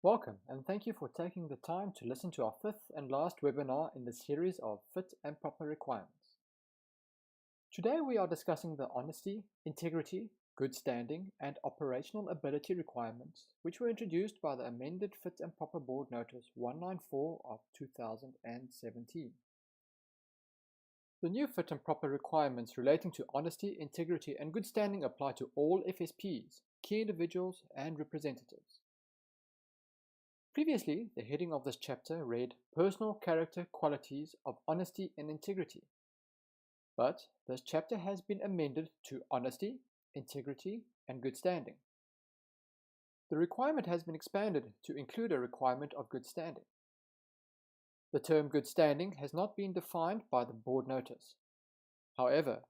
Welcome, and thank you for taking the time to listen to our fifth and last webinar in the series of Fit and Proper Requirements. Today we are discussing the honesty, integrity, good standing, and operational ability requirements which were introduced by the amended Fit and Proper Board Notice 194 of 2017. The new Fit and Proper requirements relating to honesty, integrity, and good standing apply to all FSPs, key individuals, and representatives. Previously, the heading of this chapter read Personal Character Qualities of Honesty and Integrity. But this chapter has been amended to Honesty, Integrity, and Good Standing. The requirement has been expanded to include a requirement of good standing. The term good standing has not been defined by the board notice. However,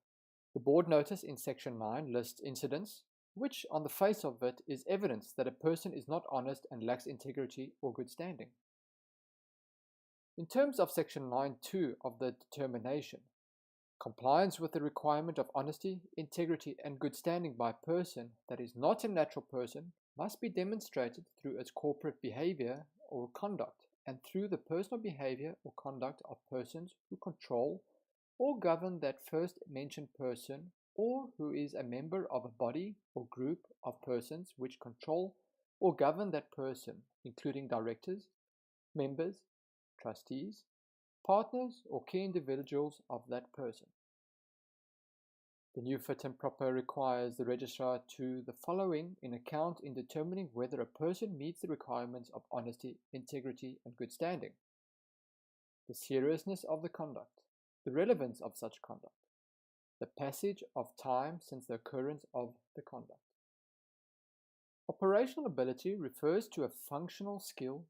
the board notice in section 9 lists incidents which on the face of it is evidence that a person is not honest and lacks integrity or good standing. In terms of section 9.2 of the determination, compliance with the requirement of honesty, integrity, and good standing by a person that is not a natural person must be demonstrated through its corporate behavior or conduct and through the personal behavior or conduct of persons who control or govern that first mentioned person, or who is a member of a body or group of persons which control or govern that person, including directors, members, trustees, partners, or key individuals of that person. The new Fit and Proper requires the registrar to the following in account in determining whether a person meets the requirements of honesty, integrity, and good standing: the seriousness of the conduct, the relevance of such conduct, the passage of time since the occurrence of the conduct. Operational ability refers to a functional skill,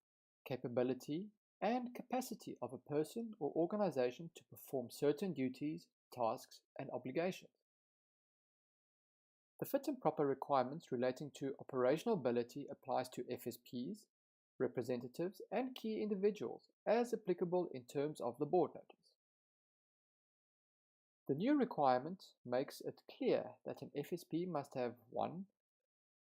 capability, and capacity of a person or organization to perform certain duties, tasks, and obligations. The Fit and Proper requirements relating to operational ability applies to FSPs, representatives, and key individuals as applicable in terms of the board notice. The new requirement makes it clear that an FSP must have 1.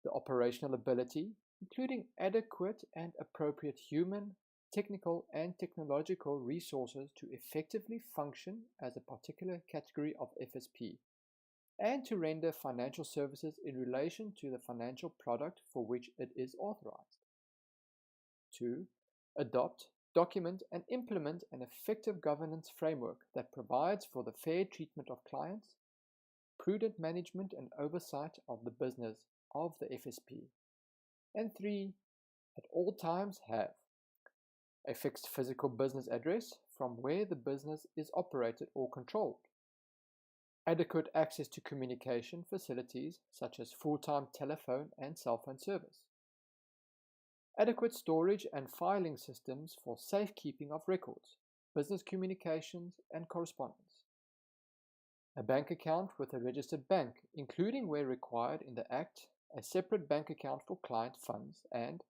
The operational ability, including adequate and appropriate human, technical, and technological resources to effectively function as a particular category of FSP, and to render financial services in relation to the financial product for which it is authorized. 2. Adopt, document, and implement an effective governance framework that provides for the fair treatment of clients, prudent management and oversight of the business of the FSP. And 3. At all times have a fixed physical business address from where the business is operated or controlled, adequate access to communication facilities such as full-time telephone and cell phone service, adequate storage and filing systems for safekeeping of records, business communications, and correspondence, a bank account with a registered bank, including where required in the Act, a separate bank account for client funds, and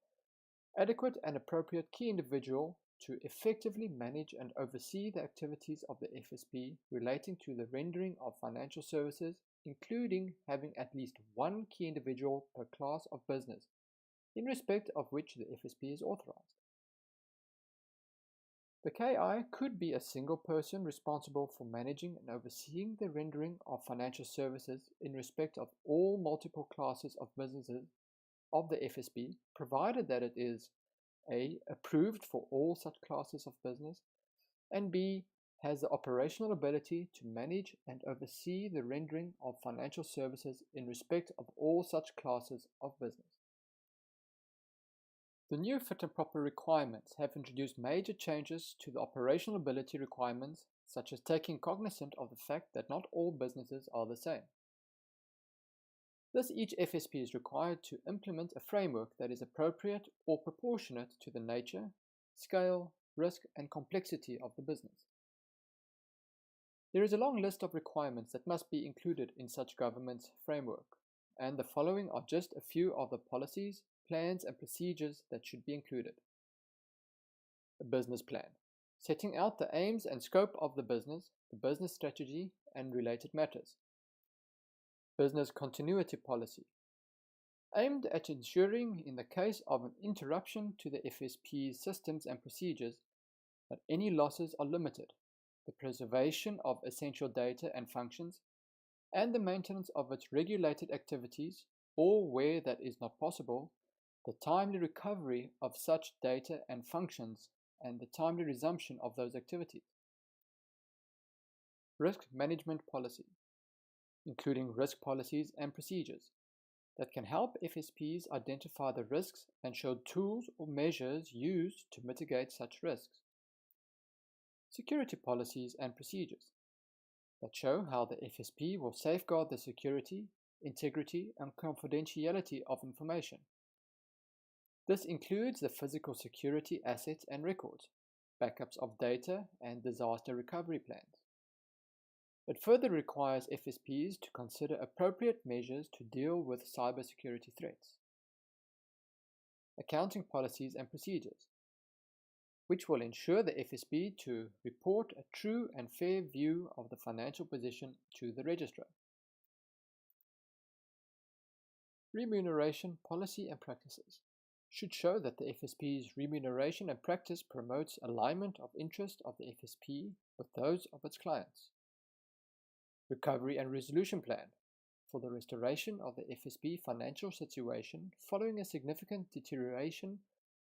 adequate and appropriate key individual to effectively manage and oversee the activities of the FSP relating to the rendering of financial services, including having at least 1 key individual per class of business, in respect of which the FSP is authorized. The KI could be a single person responsible for managing and overseeing the rendering of financial services in respect of all multiple classes of businesses of the FSP, provided that it is A. approved for all such classes of business, and B. has the operational ability to manage and oversee the rendering of financial services in respect of all such classes of business. The new Fit and Proper requirements have introduced major changes to the operational ability requirements, such as taking cognizant of the fact that not all businesses are the same. Thus, each FSP is required to implement a framework that is appropriate or proportionate to the nature, scale, risk, and complexity of the business. There is a long list of requirements that must be included in such governance framework, and the following are just a few of the policies, plans, and procedures that should be included. A business plan, setting out the aims and scope of the business strategy, and related matters. Business continuity policy, aimed at ensuring, in the case of an interruption to the FSP's systems and procedures, that any losses are limited, the preservation of essential data and functions, and the maintenance of its regulated activities, or where that is not possible, the timely recovery of such data and functions, and the timely resumption of those activities. Risk management policy, including risk policies and procedures, that can help FSPs identify the risks and show tools or measures used to mitigate such risks. Security policies and procedures, that show how the FSP will safeguard the security, integrity, and confidentiality of information. This includes the physical security assets and records, backups of data, and disaster recovery plans. It further requires FSPs to consider appropriate measures to deal with cybersecurity threats. Accounting policies and procedures, which will ensure the FSP to report a true and fair view of the financial position to the registrar. Remuneration policy and practices should show that the FSP's remuneration and practice promotes alignment of interest of the FSP with those of its clients. Recovery and resolution plan for the restoration of the FSP financial situation following a significant deterioration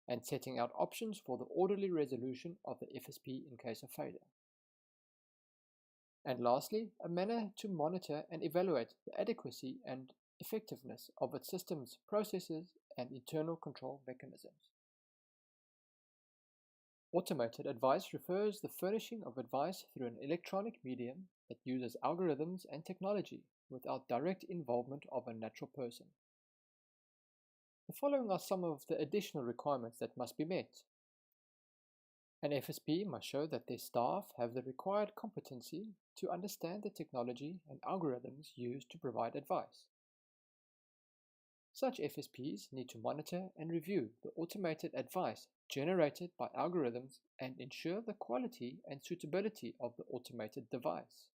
and setting out options for the orderly resolution of the FSP in case of failure. And lastly, a manner to monitor and evaluate the adequacy and effectiveness of its systems, processes, and internal control mechanisms. Automated advice refers to the furnishing of advice through an electronic medium that uses algorithms and technology without direct involvement of a natural person. The following are some of the additional requirements that must be met. An FSP must show that their staff have the required competency to understand the technology and algorithms used to provide advice. Such FSPs need to monitor and review the automated advice generated by algorithms and ensure the quality and suitability of the automated device.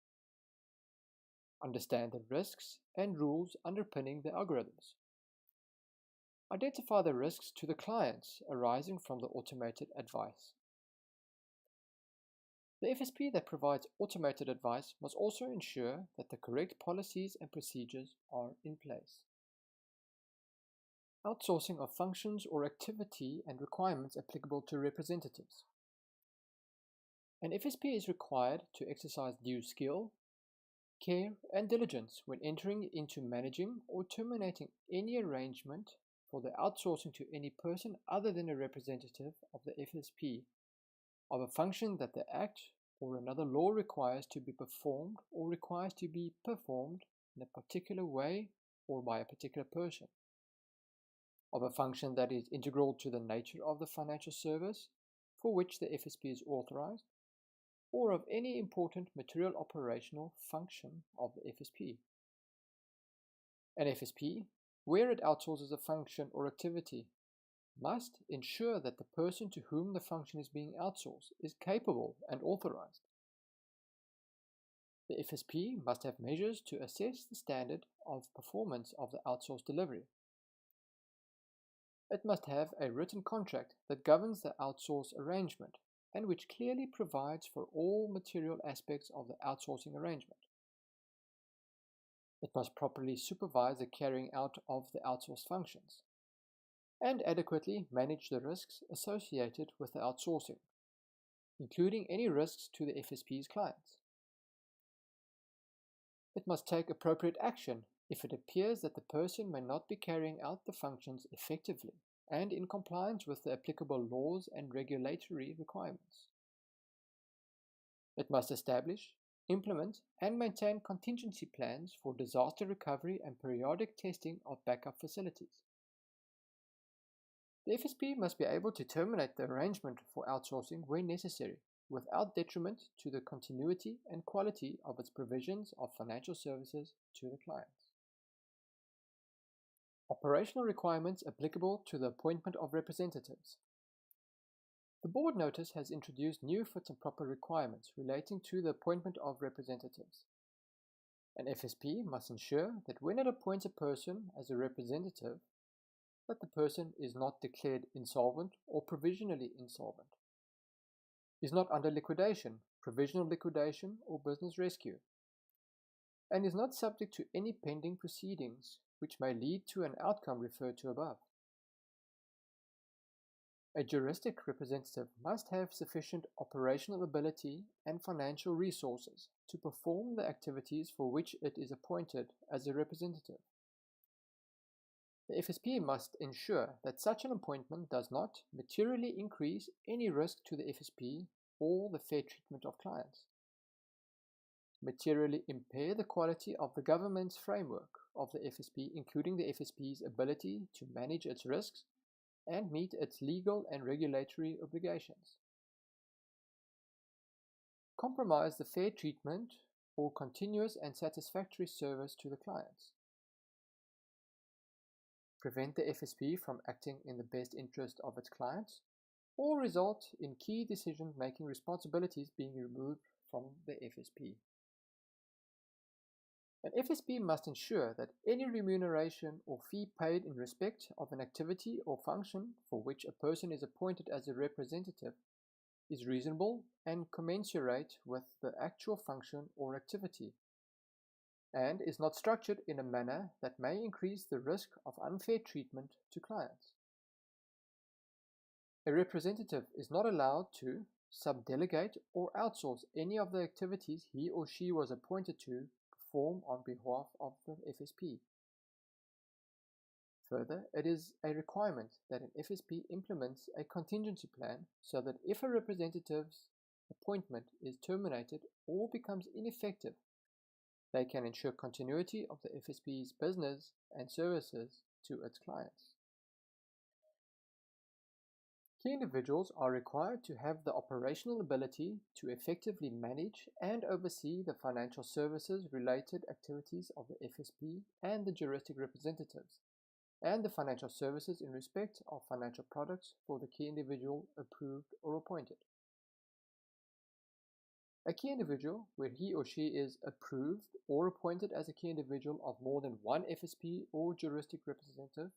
Understand the risks and rules underpinning the algorithms. Identify the risks to the clients arising from the automated advice. The FSP that provides automated advice must also ensure that the correct policies and procedures are in place. Outsourcing of functions or activity and requirements applicable to representatives. An FSP is required to exercise due skill, care, and diligence when entering into managing or terminating any arrangement for the outsourcing to any person other than a representative of the FSP of a function that the Act or another law requires to be performed or requires to be performed in a particular way or by a particular person, of a function that is integral to the nature of the financial service for which the FSP is authorized, or of any important material operational function of the FSP. An FSP, where it outsources a function or activity, must ensure that the person to whom the function is being outsourced is capable and authorized. The FSP must have measures to assess the standard of performance of the outsourced delivery. It must have a written contract that governs the outsource arrangement and which clearly provides for all material aspects of the outsourcing arrangement. It must properly supervise the carrying out of the outsourced functions and adequately manage the risks associated with the outsourcing, including any risks to the FSP's clients. It must take appropriate action if it appears that the person may not be carrying out the functions effectively and in compliance with the applicable laws and regulatory requirements. It must establish, implement, and maintain contingency plans for disaster recovery and periodic testing of backup facilities. The FSP must be able to terminate the arrangement for outsourcing when necessary, without detriment to the continuity and quality of its provisions of financial services to the clients. Operational requirements applicable to the appointment of representatives. The board notice has introduced new fit and proper requirements relating to the appointment of representatives. An FSP must ensure that when it appoints a person as a representative, that the person is not declared insolvent or provisionally insolvent, is not under liquidation, provisional liquidation, or business rescue, and is not subject to any pending proceedings which may lead to an outcome referred to above. A juristic representative must have sufficient operational ability and financial resources to perform the activities for which it is appointed as a representative. The FSP must ensure that such an appointment does not materially increase any risk to the FSP or the fair treatment of clients, materially impair the quality of the government's framework of the FSP, including the FSP's ability to manage its risks and meet its legal and regulatory obligations, compromise the fair treatment or continuous and satisfactory service to the clients, prevent the FSP from acting in the best interest of its clients, or result in key decision-making responsibilities being removed from the FSP. An FSP must ensure that any remuneration or fee paid in respect of an activity or function for which a person is appointed as a representative is reasonable and commensurate with the actual function or activity, and is not structured in a manner that may increase the risk of unfair treatment to clients. A representative is not allowed to subdelegate or outsource any of the activities he or she was appointed to perform on behalf of the FSP. Further, it is a requirement that an FSP implements a contingency plan so that if a representative's appointment is terminated or becomes ineffective, they can ensure continuity of the FSP's business and services to its clients. Key individuals are required to have the operational ability to effectively manage and oversee the financial services related activities of the FSP and the juristic representatives, and the financial services in respect of financial products for the key individual approved or appointed. A key individual, where he or she is approved or appointed as a key individual of more than one FSP or juristic representative,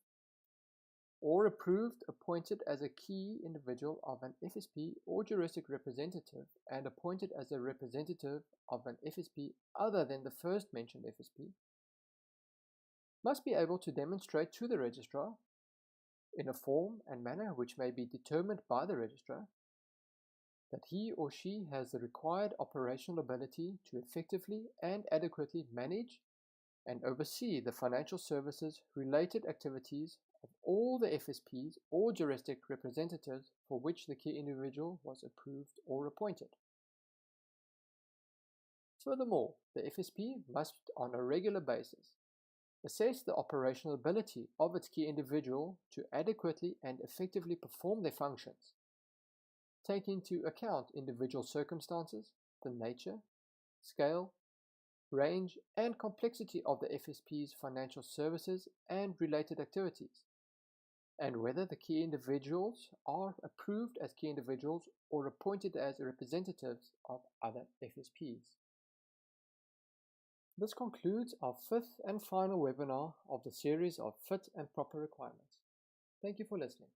or approved, appointed as a key individual of an FSP or juristic representative and appointed as a representative of an FSP other than the first mentioned FSP, must be able to demonstrate to the registrar, in a form and manner which may be determined by the registrar, that he or she has the required operational ability to effectively and adequately manage and oversee the financial services related activities of all the FSPs or juristic representatives for which the key individual was approved or appointed. Furthermore, the FSP must, on a regular basis, assess the operational ability of its key individual to adequately and effectively perform their functions, take into account individual circumstances, the nature, scale, range, and complexity of the FSP's financial services and related activities, and whether the key individuals are approved as key individuals or appointed as representatives of other FSPs. This concludes our fifth and final webinar of the series of Fit and Proper Requirements. Thank you for listening.